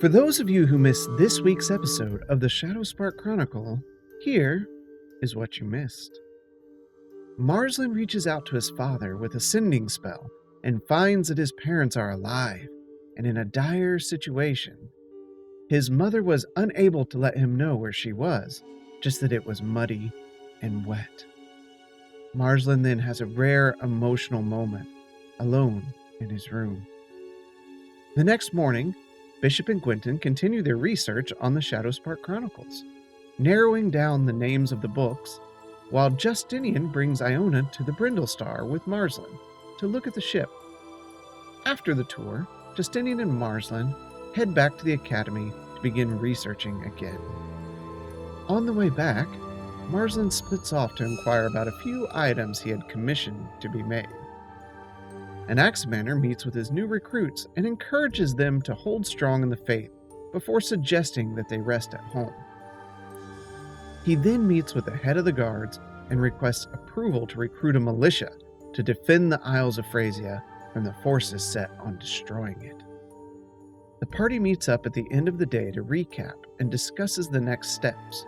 For those of you who missed this week's episode of the Shadowspark Chronicle, here is what you missed. Marsland reaches out to his father with a sending spell and finds that his parents are alive and in a dire situation. His mother was unable to let him know where she was, just that it was muddy and wet. Marsland then has a rare emotional moment, alone in his room. The next morning, Bishop and Gwynton continue their research on the Shadowspark Chronicles, narrowing down the names of the books, while Justinian brings Iona to the Brindlestar with Marsland to look at the ship. After the tour, Justinian and Marsland head back to the Academy to begin researching again. On the way back, Marsland splits off to inquire about a few items he had commissioned to be made. Anaximander meets with his new recruits and encourages them to hold strong in the faith before suggesting that they rest at home. He then meets with the head of the guards and requests approval to recruit a militia to defend the Isles of Phrasia from the forces set on destroying it. The party meets up at the end of the day to recap and discusses the next steps.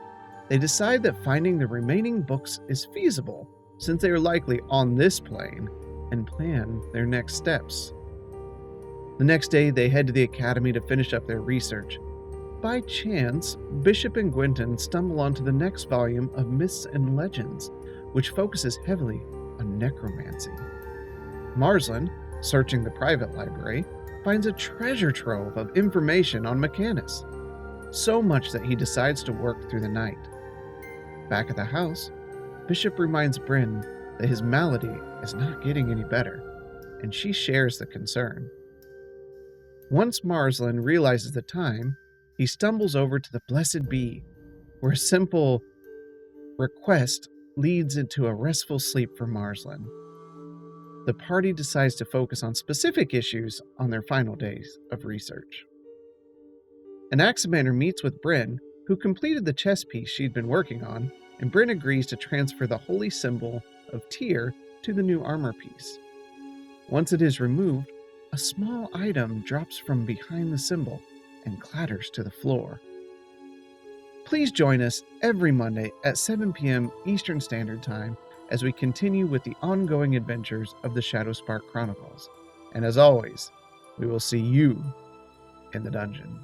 They decide that finding the remaining books is feasible since they are likely on this plane, and plan their next steps. The next day, they head to the Academy to finish up their research. By chance, Bishop and Gwynton stumble onto the next volume of Myths and Legends, which focuses heavily on necromancy. Marsland, searching the private library, finds a treasure trove of information on Mechanus, so much that he decides to work through the night. Back at the house, Bishop reminds Bryn that his malady is not getting any better, and she shares the concern. Once Marsland realizes the time, he stumbles over to the Blessed Bee, where a simple request leads into a restful sleep for Marsland. The party decides to focus on specific issues on their final days of research. Anaximander meets with Bryn, who completed the chess piece she'd been working on, and Bryn agrees to transfer the holy symbol of Tyr to the new armor piece. Once it is removed, a small item drops from behind the symbol and clatters to the floor. Please join us every Monday at 7 p.m. Eastern Standard Time as we continue with the ongoing adventures of the Shadowspark Chronicles. And as always, we will see you in the dungeon.